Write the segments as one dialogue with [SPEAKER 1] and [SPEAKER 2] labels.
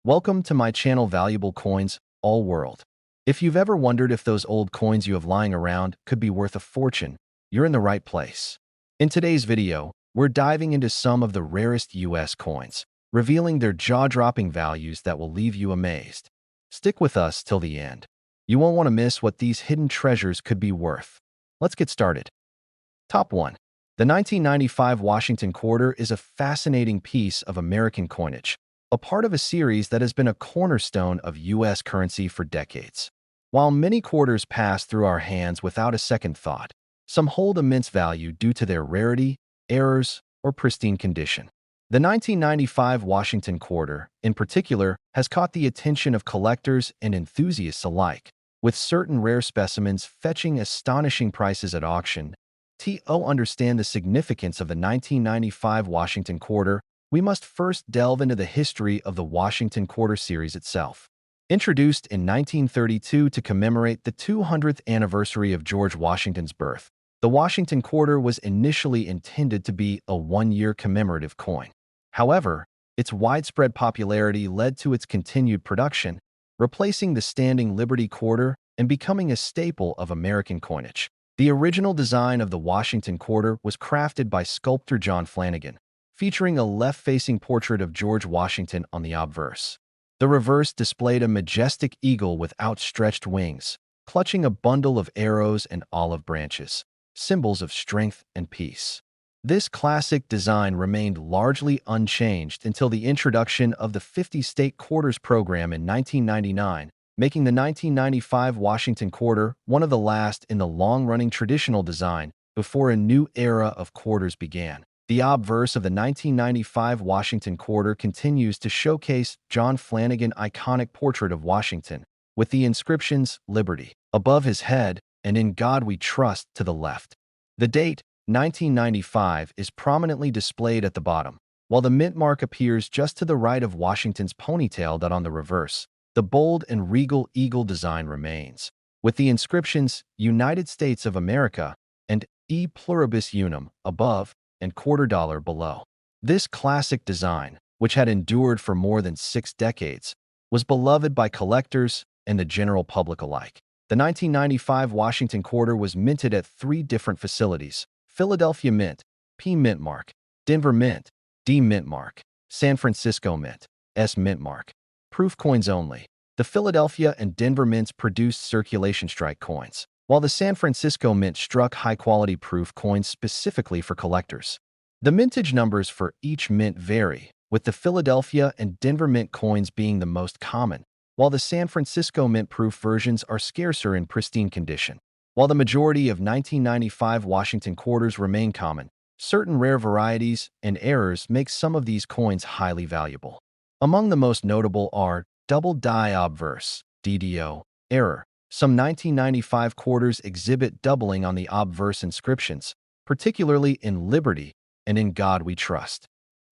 [SPEAKER 1] Welcome to my channel Valuable Coins, All World. If you've ever wondered if those old coins you have lying around could be worth a fortune, you're in the right place. In today's video, we're diving into some of the rarest US coins, revealing their jaw-dropping values that will leave you amazed. Stick with us till the end. You won't want to miss what these hidden treasures could be worth. Let's get started. Top 1. The 1995 Washington Quarter is a fascinating piece of American coinage, a part of a series that has been a cornerstone of U.S. currency for decades. While many quarters pass through our hands without a second thought, some hold immense value due to their rarity, errors, or pristine condition. The 1995 Washington Quarter, in particular, has caught the attention of collectors and enthusiasts alike, with certain rare specimens fetching astonishing prices at auction. To understand the significance of the 1995 Washington Quarter, we must first delve into the history of the Washington Quarter series itself. Introduced in 1932 to commemorate the 200th anniversary of George Washington's birth, the Washington Quarter was initially intended to be a one-year commemorative coin. However, its widespread popularity led to its continued production, replacing the standing Liberty Quarter and becoming a staple of American coinage. The original design of the Washington Quarter was crafted by sculptor John Flanagan, featuring a left-facing portrait of George Washington on the obverse. The reverse displayed a majestic eagle with outstretched wings, clutching a bundle of arrows and olive branches, symbols of strength and peace. This classic design remained largely unchanged until the introduction of the 50-state quarters program in 1999, making the 1995 Washington Quarter one of the last in the long-running traditional design before a new era of quarters began. The obverse of the 1995 Washington Quarter continues to showcase John Flanagan's iconic portrait of Washington, with the inscriptions Liberty above his head and In God We Trust to the left. The date, 1995, is prominently displayed at the bottom, while the mint mark appears just to the right of Washington's ponytail. On the reverse, the bold and regal eagle design remains, with the inscriptions United States of America and E Pluribus Unum above and $quarter below. This classic design, which had endured for more than 6 decades, was beloved by collectors and the general public alike. The 1995 Washington Quarter was minted at 3 different facilities: Philadelphia Mint, P Mint Mark; Denver Mint, D Mint Mark; San Francisco Mint, S Mint Mark. Proof coins only. The Philadelphia and Denver Mints produced circulation strike coins, while the San Francisco Mint struck high-quality proof coins specifically for collectors. The mintage numbers for each mint vary, with the Philadelphia and Denver Mint coins being the most common, while the San Francisco Mint proof versions are scarcer in pristine condition. While the majority of 1995 Washington Quarters remain common, certain rare varieties and errors make some of these coins highly valuable. Among the most notable are double die obverse, DDO, error. Some 1995 quarters exhibit doubling on the obverse inscriptions, particularly in Liberty and In God We Trust.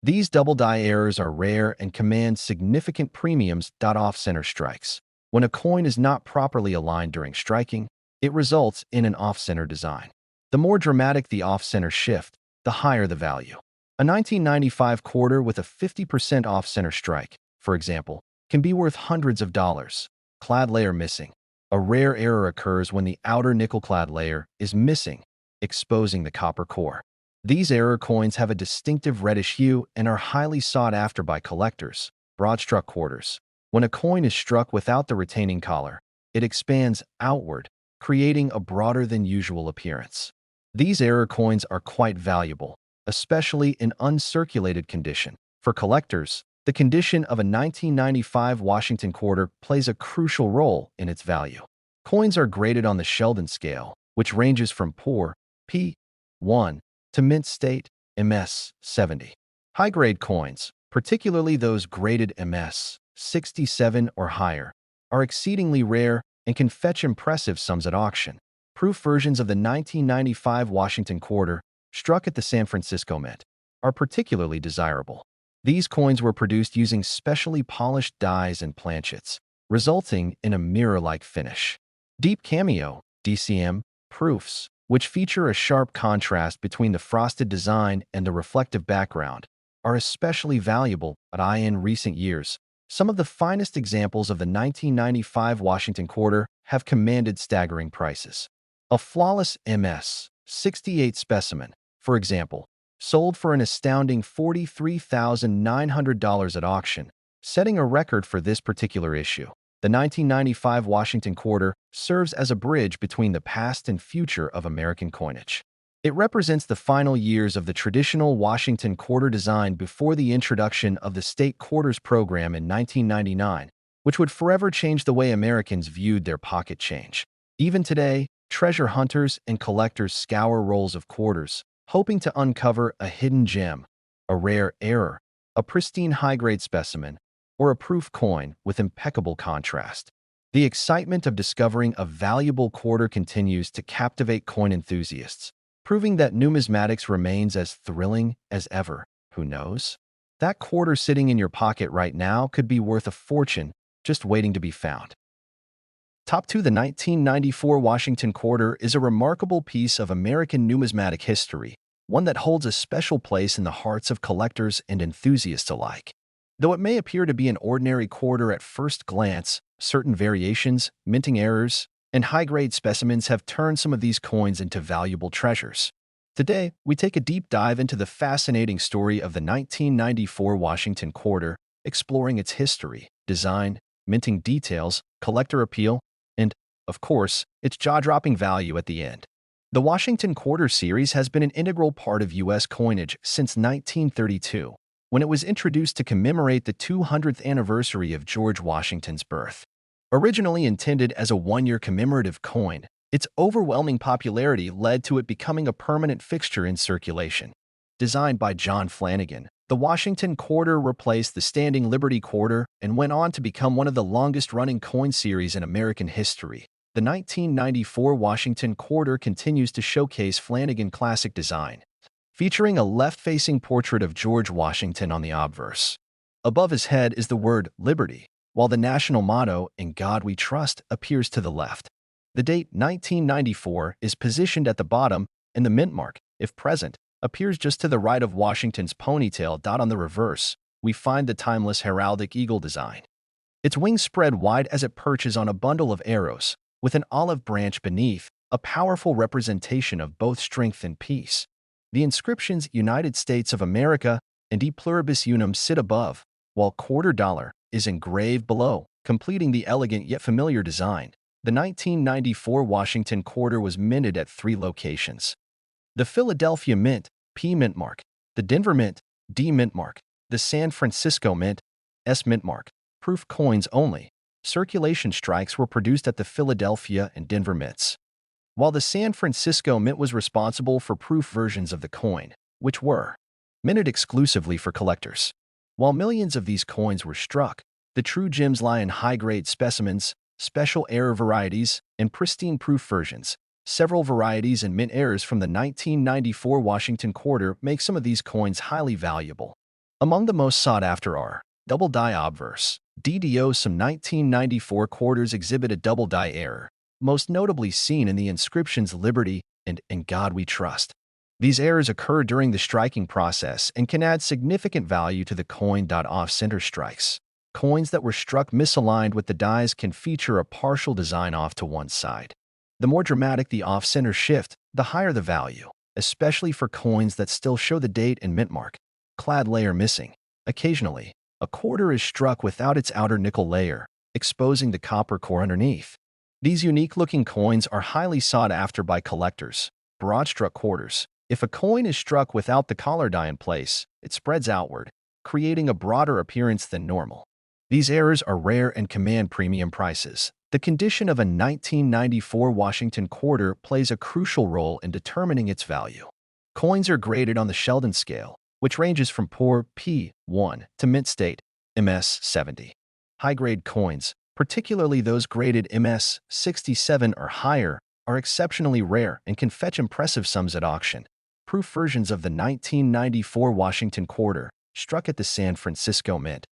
[SPEAKER 1] These double die errors are rare and command significant premiums. Off-center strikes. When a coin is not properly aligned during striking, it results in an off-center design. The more dramatic the off-center shift, the higher the value. A 1995 quarter with a 50% off-center strike, for example, can be worth hundreds of dollars. Clad layer missing. A rare error occurs when the outer nickel-clad layer is missing, exposing the copper core. These error coins have a distinctive reddish hue and are highly sought after by collectors. Broad-struck quarters. When a coin is struck without the retaining collar, it expands outward, creating a broader than usual appearance. These error coins are quite valuable, especially in uncirculated condition. For collectors, the condition of a 1995 Washington Quarter plays a crucial role in its value. Coins are graded on the Sheldon scale, which ranges from poor, P1, to mint state, MS, 70. High-grade coins, particularly those graded MS, 67 or higher, are exceedingly rare and can fetch impressive sums at auction. Proof versions of the 1995 Washington Quarter, struck at the San Francisco Mint, are particularly desirable. These coins were produced using specially polished dies and planchets, resulting in a mirror-like finish. Deep cameo, DCM, proofs, which feature a sharp contrast between the frosted design and the reflective background, are especially valuable. In recent years, Some of the finest examples of the 1995 Washington quarter have commanded staggering prices. A flawless MS 68 specimen, for example, sold for an astounding $43,900 at auction, setting a record for this particular issue. The 1995 Washington quarter serves as a bridge between the past and future of American coinage. It represents the final years of the traditional Washington quarter design before the introduction of the state quarters program in 1999, which would forever change the way Americans viewed their pocket change. Even today, treasure hunters and collectors scour rolls of quarters, hoping to uncover a hidden gem, a rare error, a pristine high-grade specimen, or a proof coin with impeccable contrast. The excitement of discovering a valuable quarter continues to captivate coin enthusiasts, proving that numismatics remains as thrilling as ever. Who knows? That quarter sitting in your pocket right now could be worth a fortune just waiting to be found. Top 2. The 1994 Washington quarter is a remarkable piece of American numismatic history, one that holds a special place in the hearts of collectors and enthusiasts alike. Though it may appear to be an ordinary quarter at first glance, certain variations, minting errors, and high-grade specimens have turned some of these coins into valuable treasures. Today, we take a deep dive into the fascinating story of the 1994 Washington quarter, exploring its history, design, minting details, collector appeal, and, of course, its jaw-dropping value at the end. The Washington quarter series has been an integral part of U.S. coinage since 1932, when it was introduced to commemorate the 200th anniversary of George Washington's birth. Originally intended as a one-year commemorative coin, its overwhelming popularity led to it becoming a permanent fixture in circulation. Designed by John Flanagan, the Washington quarter replaced the standing Liberty quarter and went on to become one of the longest-running coin series in American history. The 1994 Washington quarter continues to showcase Flanagan classic design, featuring a left-facing portrait of George Washington on the obverse. Above his head is the word Liberty, while the national motto, "In God We Trust," appears to the left. The date 1994 is positioned at the bottom, and the mint mark, if present, appears just to the right of Washington's ponytail. On the reverse, we find the timeless heraldic eagle design. Its wings spread wide as it perches on a bundle of arrows, with an olive branch beneath, a powerful representation of both strength and peace. The inscriptions "United States of America" and "E Pluribus Unum" sit above, while "quarter dollar" is engraved below, completing the elegant yet familiar design. The 1994 Washington quarter was minted at 3 locations: the Philadelphia Mint, P mint mark; the Denver Mint, D mint mark; the San Francisco Mint, S mint mark. Proof coins only. Circulation strikes were produced at the Philadelphia and Denver mints, while the San Francisco Mint was responsible for proof versions of the coin, which were minted exclusively for collectors. While millions of these coins were struck, the true gems lie in high-grade specimens, special error varieties, and pristine proof versions. Several varieties and mint errors from the 1994 Washington quarter make some of these coins highly valuable. Among the most sought-after are double die obverse, DDO. Some 1994 quarters exhibit a double die error, most notably seen in the inscriptions "Liberty" and "In God We Trust." These errors occur during the striking process and can add significant value to the coin. Off-center strikes. Coins that were struck misaligned with the dies can feature a partial design off to one side. The more dramatic the off-center shift, the higher the value, especially for coins that still show the date and mint mark. Clad layer missing. Occasionally, a quarter is struck without its outer nickel layer, exposing the copper core underneath. These unique-looking coins are highly sought after by collectors. Broad-struck quarters. If a coin is struck without the collar die in place, it spreads outward, creating a broader appearance than normal. These errors are rare and command premium prices. The condition of a 1994 Washington quarter plays a crucial role in determining its value. Coins are graded on the Sheldon scale, which ranges from poor P1 to mint state MS 70. High-grade coins, particularly those graded MS 67 or higher, are exceptionally rare and can fetch impressive sums at auction. Proof versions of the 1994 Washington quarter, struck at the San Francisco Mint,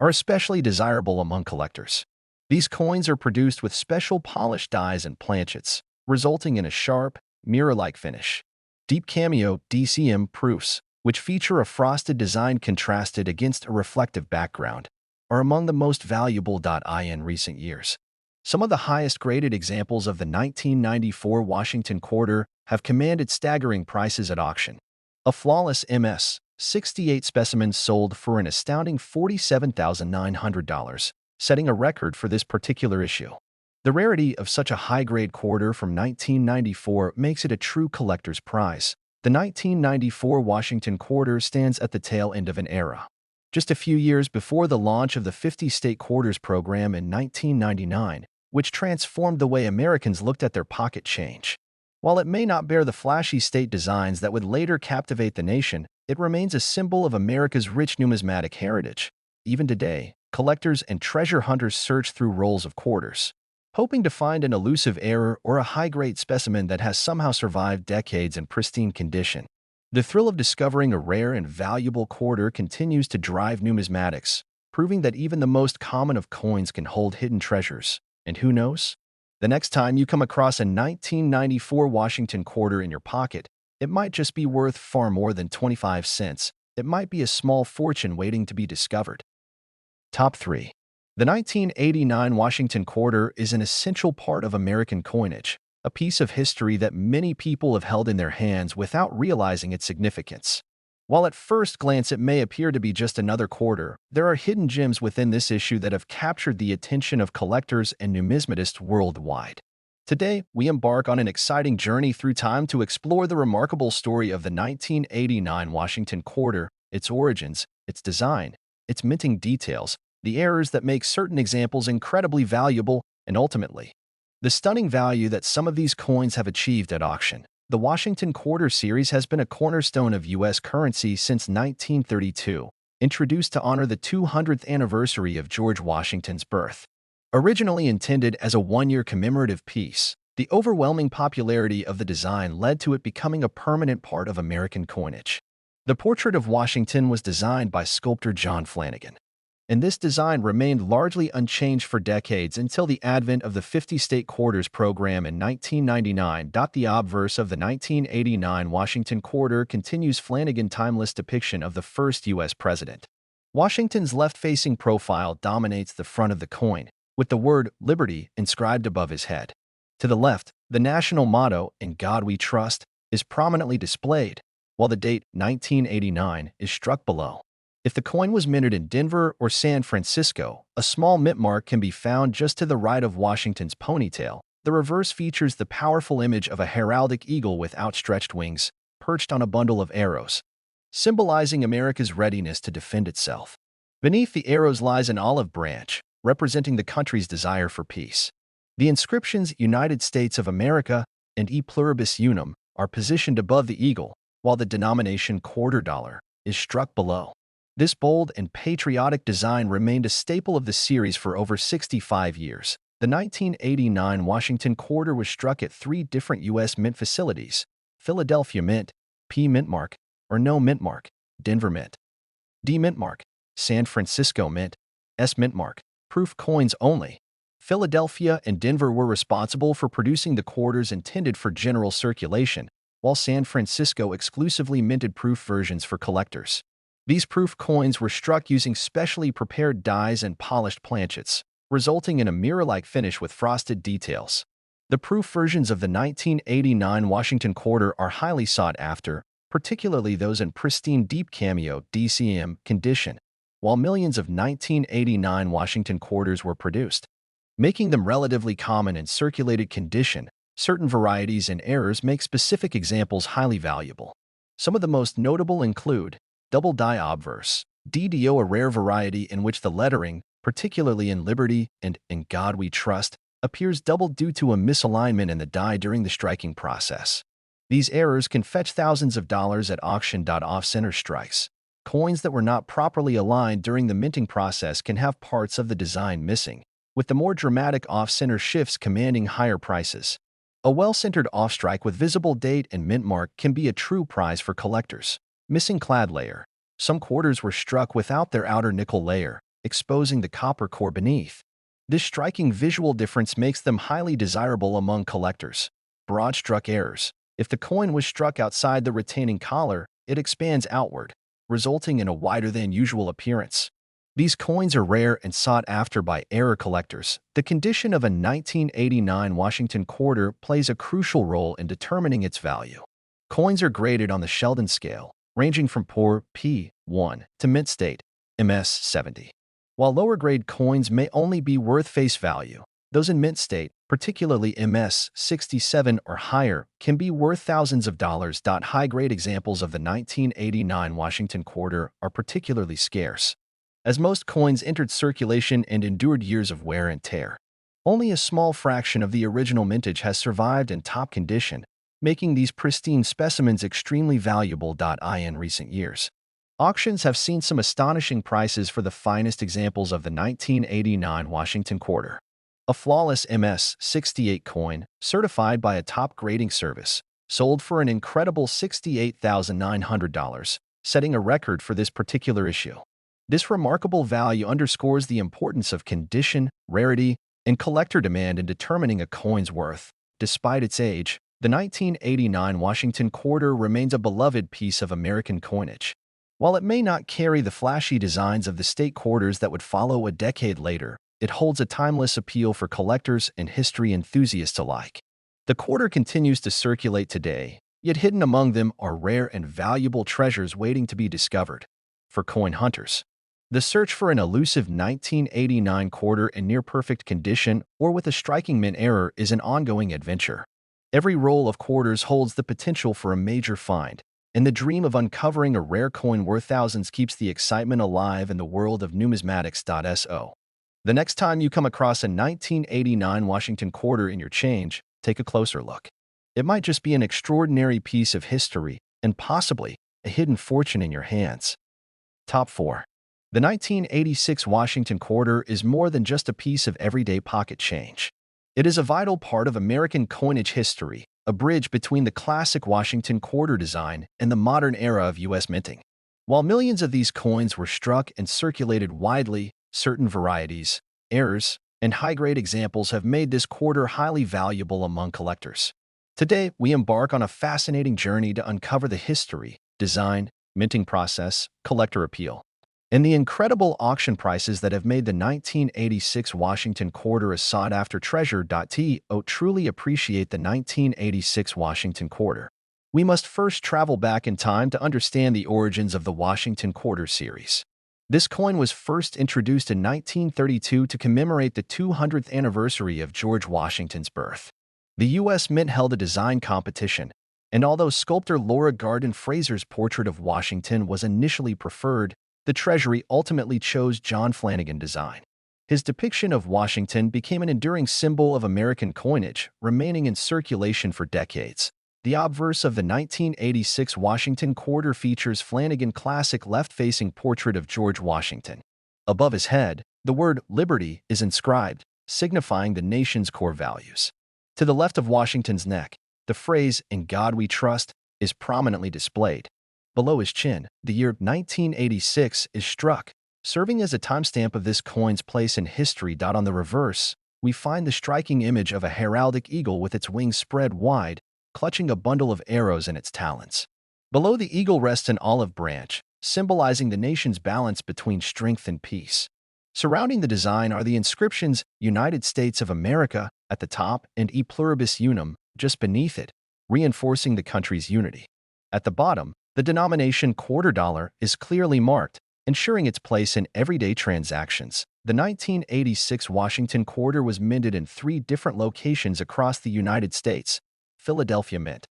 [SPEAKER 1] are especially desirable among collectors. These coins are produced with special polished dies and planchets, resulting in a sharp, mirror-like finish. Deep cameo DCM proofs, which feature a frosted design contrasted against a reflective background, are among the most valuable. In recent years, some of the highest graded examples of the 1994 Washington quarter have commanded staggering prices at auction. A flawless MS 68 specimen sold for an astounding $47,900, setting a record for this particular issue. The rarity of such a high-grade quarter from 1994 makes it a true collector's prize. The 1994 Washington quarter stands at the tail end of an era. Just a few years before the launch of the 50-state quarters program in 1999, which transformed the way Americans looked at their pocket change. While it may not bear the flashy state designs that would later captivate the nation, it remains a symbol of America's rich numismatic heritage. Even today, collectors and treasure hunters search through rolls of quarters, hoping to find an elusive error or a high-grade specimen that has somehow survived decades in pristine condition. The thrill of discovering a rare and valuable quarter continues to drive numismatics, proving that even the most common of coins can hold hidden treasures. And who knows? The next time you come across a 1994 Washington quarter in your pocket, it might just be worth far more than 25 cents. It might be a small fortune waiting to be discovered. Top 3. The 1989 Washington quarter is an essential part of American coinage, a piece of history that many people have held in their hands without realizing its significance. While at first glance it may appear to be just another quarter, there are hidden gems within this issue that have captured the attention of collectors and numismatists worldwide. Today, we embark on an exciting journey through time to explore the remarkable story of the 1989 Washington quarter, its origins, its design, its minting details, the errors that make certain examples incredibly valuable, and ultimately, the stunning value that some of these coins have achieved at auction. The Washington Quarter series has been a cornerstone of U.S. currency since 1932, introduced to honor the 200th anniversary of George Washington's birth. Originally intended as a one-year commemorative piece, the overwhelming popularity of the design led to it becoming a permanent part of American coinage. The portrait of Washington was designed by sculptor John Flanagan, and this design remained largely unchanged for decades until the advent of the 50-state quarters program in 1999. The obverse of the 1989 Washington quarter continues Flanagan's timeless depiction of the first U.S. president. Washington's left-facing profile dominates the front of the coin, with the word Liberty inscribed above his head. To the left, the national motto, "In God We Trust," is prominently displayed, while the date 1989 is struck below. If the coin was minted in Denver or San Francisco, a small mint mark can be found just to the right of Washington's ponytail. The reverse features the powerful image of a heraldic eagle with outstretched wings, perched on a bundle of arrows, symbolizing America's readiness to defend itself. Beneath the arrows lies an olive branch, representing the country's desire for peace. The inscriptions "United States of America" and "E Pluribus Unum" are positioned above the eagle, while the denomination quarter dollar is struck below. This bold and patriotic design remained a staple of the series for over 65 years. The 1989 Washington quarter was struck at 3 different U.S. mint facilities: Philadelphia Mint, P Mint Mark, or No Mint Mark; Denver Mint, D Mint Mark; San Francisco Mint, S Mint Mark. Proof coins only. Philadelphia and Denver were responsible for producing the quarters intended for general circulation, while San Francisco exclusively minted proof versions for collectors. These proof coins were struck using specially prepared dies and polished planchets, resulting in a mirror-like finish with frosted details. The proof versions of the 1989 Washington quarter are highly sought after, particularly those in pristine deep cameo (DCM) condition, while millions of 1989 Washington quarters were produced, making them relatively common in circulated condition. Certain varieties and errors make specific examples highly valuable. Some of the most notable include double die obverse, DDO, a rare variety in which the lettering, particularly in Liberty and In God We Trust, appears double due to a misalignment in the die during the striking process. These errors can fetch thousands of dollars at auction. Off-center strikes. Coins that were not properly aligned during the minting process can have parts of the design missing, with the more dramatic off-center shifts commanding higher prices. A well-centered off-strike with visible date and mint mark can be a true prize for collectors. Missing clad layer. Some quarters were struck without their outer nickel layer, exposing the copper core beneath. This striking visual difference makes them highly desirable among collectors. Broad struck errors. If the coin was struck outside the retaining collar, it expands outward, resulting in a wider than usual appearance. These coins are rare and sought after by error collectors. The condition of a 1989 Washington quarter plays a crucial role in determining its value. Coins are graded on the Sheldon scale, ranging from poor P1 to mint state MS 70. While lower-grade coins may only be worth face value, those in mint state, particularly MS 67 or higher, can be worth thousands of dollars. High-grade examples of the 1989 Washington quarter are particularly scarce, as most coins entered circulation and endured years of wear and tear. Only a small fraction of the original mintage has survived in top condition, making these pristine specimens extremely valuable. In recent years, auctions have seen some astonishing prices for the finest examples of the 1989 Washington quarter. A flawless MS 68 coin, certified by a top grading service, sold for an incredible $68,900, setting a record for this particular issue. This remarkable value underscores the importance of condition, rarity, and collector demand in determining a coin's worth. Despite its age, the 1989 Washington quarter remains a beloved piece of American coinage. While it may not carry the flashy designs of the state quarters that would follow a decade later, it holds a timeless appeal for collectors and history enthusiasts alike. The quarter continues to circulate today, yet hidden among them are rare and valuable treasures waiting to be discovered. For coin hunters, the search for an elusive 1989 quarter in near-perfect condition or with a striking mint error is an ongoing adventure. Every roll of quarters holds the potential for a major find, and the dream of uncovering a rare coin worth thousands keeps the excitement alive in the world of numismatics. The next time you come across a 1989 Washington quarter in your change, take a closer look. It might just be an extraordinary piece of history and possibly a hidden fortune in your hands. Top 4. The 1986 Washington quarter is more than just a piece of everyday pocket change. It is a vital part of American coinage history, a bridge between the classic Washington quarter design and the modern era of U.S. minting. While millions of these coins were struck and circulated widely, certain varieties, errors, and high-grade examples have made this quarter highly valuable among collectors. Today, we embark on a fascinating journey to uncover the history, design, minting process, collector appeal, and the incredible auction prices that have made the 1986 Washington quarter a sought-after treasure. To truly appreciate the 1986 Washington quarter, we must first travel back in time to understand the origins of the Washington quarter series. This coin was first introduced in 1932 to commemorate the 200th anniversary of George Washington's birth. The U.S. Mint held a design competition, and although sculptor Laura Garden Fraser's portrait of Washington was initially preferred, the Treasury ultimately chose John Flanagan design. His depiction of Washington became an enduring symbol of American coinage, remaining in circulation for decades. The obverse of the 1986 Washington quarter features Flanagan's classic left-facing portrait of George Washington. Above his head, the word "Liberty" is inscribed, signifying the nation's core values. To the left of Washington's neck, the phrase "In God We Trust" is prominently displayed. Below his chin, the year 1986 is struck, serving as a timestamp of this coin's place in history. On the reverse, we find the striking image of a heraldic eagle with its wings spread wide, clutching a bundle of arrows in its talons. Below the eagle rests an olive branch, symbolizing the nation's balance between strength and peace. Surrounding the design are the inscriptions "United States of America" at the top and "E Pluribus Unum" just beneath it, reinforcing the country's unity. At the bottom, the denomination quarter dollar is clearly marked, ensuring its place in everyday transactions. The 1986 Washington quarter was minted in 3 different locations across the United States: Philadelphia Mint,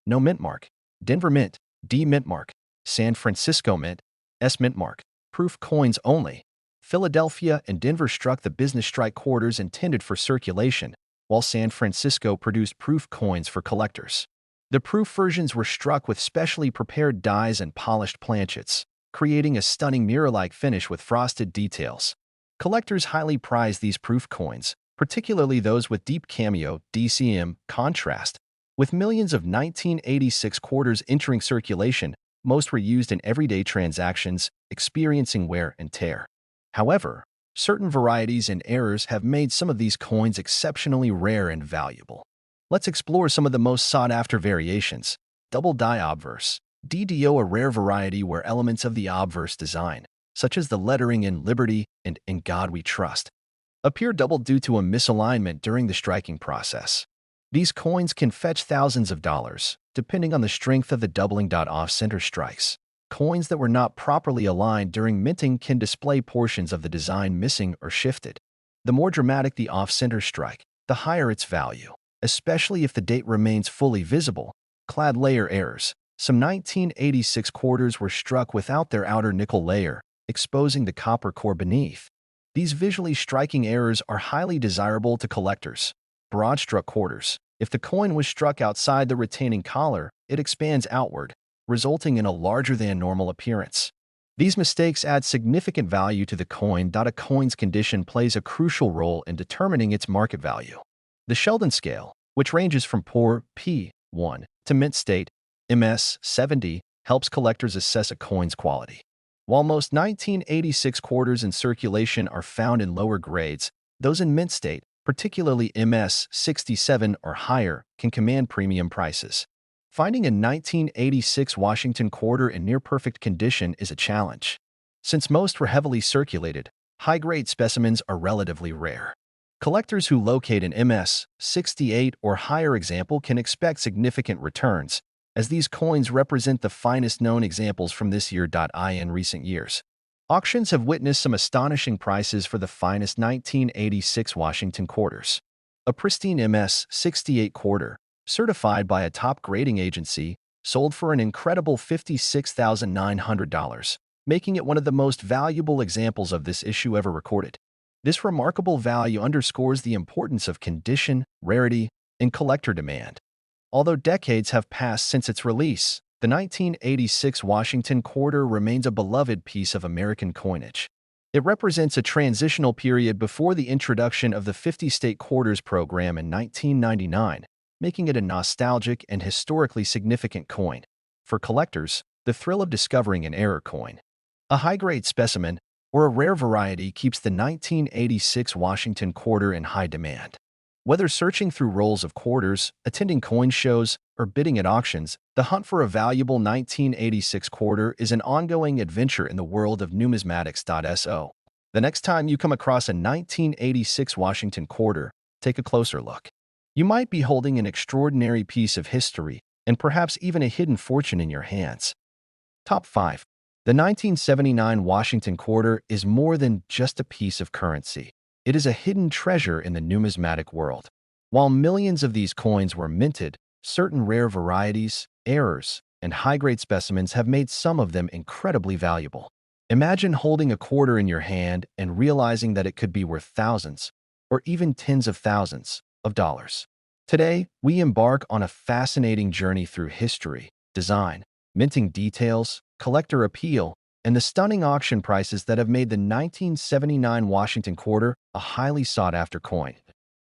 [SPEAKER 1] no mint mark; Denver Mint, D mint mark; San Francisco Mint, S mint mark. Proof coins only. Philadelphia and Denver struck the business strike quarters intended for circulation, while San Francisco produced proof coins for collectors. The proof versions were struck with specially prepared dies and polished planchets, creating a stunning mirror-like finish with frosted details. Collectors highly prize these proof coins, particularly those with deep cameo (DCM) contrast. With millions of 1986 quarters entering circulation, most were used in everyday transactions, experiencing wear and tear. However, certain varieties and errors have made some of these coins exceptionally rare and valuable. Let's explore some of the most sought-after variations. Double die obverse. DDO, a rare variety where elements of the obverse design, such as the lettering in Liberty and In God We Trust, appear doubled due to a misalignment during the striking process. These coins can fetch thousands of dollars, depending on the strength of the doubling. Off-center strikes. Coins that were not properly aligned during minting can display portions of the design missing or shifted. The more dramatic the off-center strike, the higher its value, especially if the date remains fully visible. Clad layer errors. Some 1986 quarters were struck without their outer nickel layer, exposing the copper core beneath. These visually striking errors are highly desirable to collectors. Broad-struck quarters. If the coin was struck outside the retaining collar, it expands outward, resulting in a larger-than-normal appearance. These mistakes add significant value to the coin. A coin's condition plays a crucial role in determining its market value. The Sheldon scale, which ranges from poor P1 to mint state MS70, helps collectors assess a coin's quality. While most 1986 quarters in circulation are found in lower grades, those in mint state, particularly MS67 or higher, can command premium prices. Finding a 1986 Washington quarter in near-perfect condition is a challenge. Since most were heavily circulated, high-grade specimens are relatively rare. Collectors who locate an MS68 or higher example can expect significant returns, as these coins represent the finest known examples from this year. In recent years, auctions have witnessed some astonishing prices for the finest 1986 Washington quarters. A pristine MS68 quarter, certified by a top grading agency, sold for an incredible $56,900, making it one of the most valuable examples of this issue ever recorded. This remarkable value underscores the importance of condition, rarity, and collector demand. Although decades have passed since its release, the 1986 Washington quarter remains a beloved piece of American coinage. It represents a transitional period before the introduction of the 50-state quarters program in 1999, making it a nostalgic and historically significant coin. For collectors, the thrill of discovering an error coin, a high-grade specimen, or a rare variety keeps the 1986 Washington quarter in high demand. Whether searching through rolls of quarters, attending coin shows, or bidding at auctions, the hunt for a valuable 1986 quarter is an ongoing adventure in the world of numismatics. So, the next time you come across a 1986 Washington quarter, take a closer look. You might be holding an extraordinary piece of history and perhaps even a hidden fortune in your hands. Top 5. The 1979 Washington quarter is more than just a piece of currency. It is a hidden treasure in the numismatic world. While millions of these coins were minted, certain rare varieties, errors, and high-grade specimens have made some of them incredibly valuable. Imagine holding a quarter in your hand and realizing that it could be worth thousands, or even tens of thousands, of dollars. Today, we embark on a fascinating journey through history, design, minting details, collector appeal, and the stunning auction prices that have made the 1979 Washington quarter a highly sought-after coin.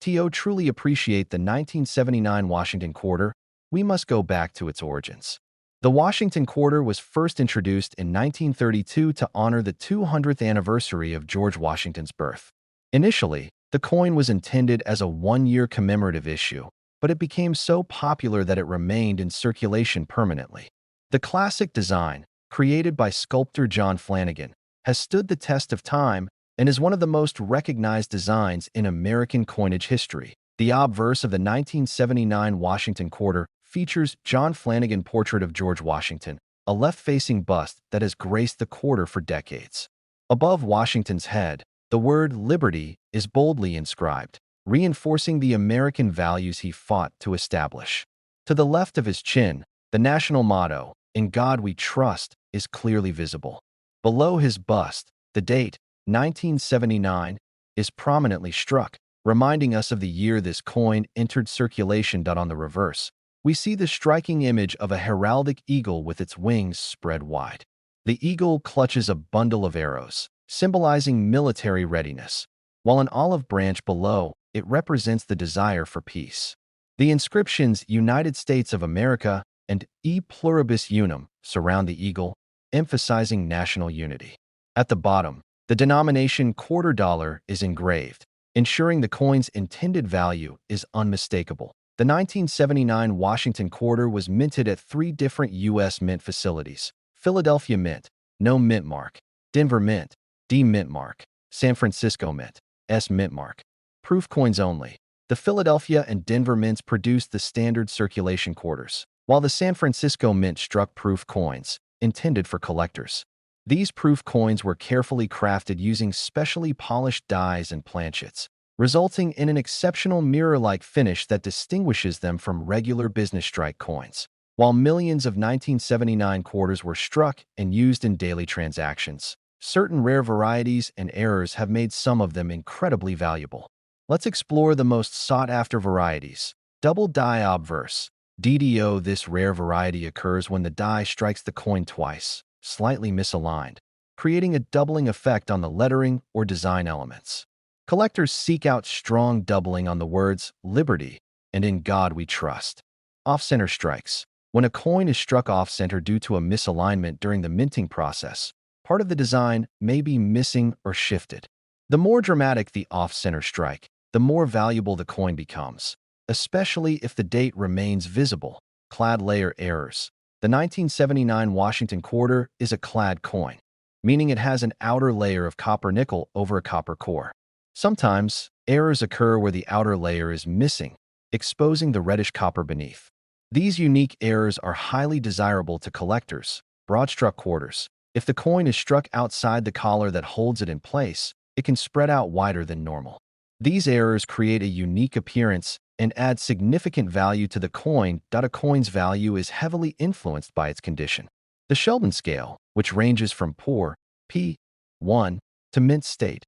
[SPEAKER 1] To truly appreciate the 1979 Washington quarter, we must go back to its origins. The Washington quarter was first introduced in 1932 to honor the 200th anniversary of George Washington's birth. Initially, the coin was intended as a one-year commemorative issue, but it became so popular that it remained in circulation permanently. The classic design, created by sculptor John Flanagan, has stood the test of time and is one of the most recognized designs in American coinage history. The obverse of the 1979 Washington quarter features John Flanagan portrait of George Washington, a left-facing bust that has graced the quarter for decades. Above Washington's head, the word Liberty is boldly inscribed, reinforcing the American values he fought to establish. To the left of his chin, the national motto, "In God We Trust," is clearly visible. Below his bust, the date, 1979, is prominently struck, reminding us of the year this coin entered circulation. On the reverse, we see the striking image of a heraldic eagle with its wings spread wide. The eagle clutches a bundle of arrows, symbolizing military readiness, while an olive branch below it represents the desire for peace. The inscriptions "United States of America" and "E Pluribus Unum" surround the eagle, emphasizing national unity. At the bottom, the denomination quarter dollar is engraved, ensuring the coin's intended value is unmistakable. The 1979 Washington quarter was minted at 3 different U.S. mint facilities. Philadelphia Mint, no mint mark. Denver Mint, D Mint Mark. San Francisco Mint, S Mint Mark. Proof coins only. The Philadelphia and Denver mints produced the standard circulation quarters, while the San Francisco Mint struck proof coins, intended for collectors. These proof coins were carefully crafted using specially polished dies and planchets, resulting in an exceptional mirror-like finish that distinguishes them from regular business strike coins. While millions of 1979 quarters were struck and used in daily transactions, certain rare varieties and errors have made some of them incredibly valuable. Let's explore the most sought-after varieties. Double die obverse. DDO. This rare variety occurs when the die strikes the coin twice, slightly misaligned, creating a doubling effect on the lettering or design elements. Collectors seek out strong doubling on the words "Liberty" and "In God We Trust." Off-center strikes. When a coin is struck off-center due to a misalignment during the minting process, part of the design may be missing or shifted. The more dramatic the off-center strike, the more valuable the coin becomes, especially if the date remains visible. Clad layer errors. The 1979 Washington quarter is a clad coin, meaning it has an outer layer of copper nickel over a copper core. Sometimes, errors occur where the outer layer is missing, exposing the reddish copper beneath. These unique errors are highly desirable to collectors. Broad-struck quarters. If the coin is struck outside the collar that holds it in place, it can spread out wider than normal. These errors create a unique appearance and add significant value to the coin. A coin's value is heavily influenced by its condition. The Sheldon scale, which ranges from poor, P1, to mint state,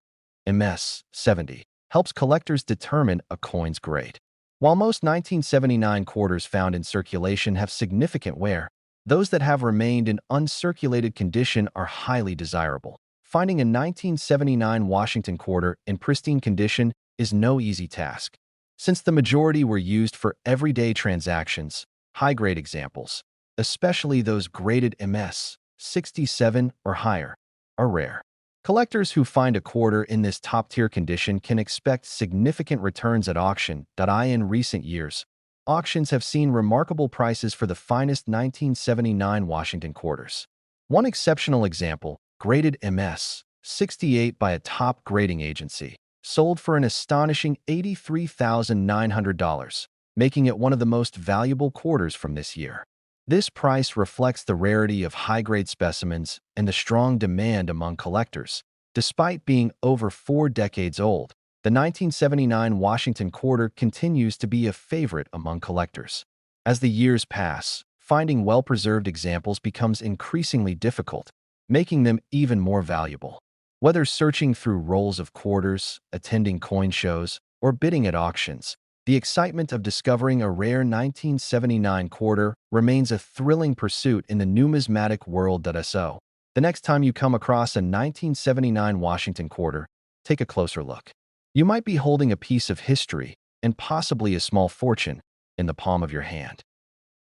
[SPEAKER 1] MS 70, helps collectors determine a coin's grade. While most 1979 quarters found in circulation have significant wear, those that have remained in uncirculated condition are highly desirable. Finding a 1979 Washington quarter in pristine condition is no easy task. Since the majority were used for everyday transactions, high-grade examples, especially those graded MS 67 or higher, are rare. Collectors who find a quarter in this top-tier condition can expect significant returns at auction. In recent years, auctions have seen remarkable prices for the finest 1979 Washington quarters. One exceptional example, graded MS 68 by a top grading agency, sold for an astonishing $83,900, making it one of the most valuable quarters from this year. This price reflects the rarity of high-grade specimens and the strong demand among collectors. Despite being over 4 decades old, the 1979 Washington quarter continues to be a favorite among collectors. As the years pass, finding well-preserved examples becomes increasingly difficult, making them even more valuable. Whether searching through rolls of quarters, attending coin shows, or bidding at auctions, the excitement of discovering a rare 1979 quarter remains a thrilling pursuit in the numismatic world. So, the next time you come across a 1979 Washington quarter, take a closer look. You might be holding a piece of history, and possibly a small fortune, in the palm of your hand.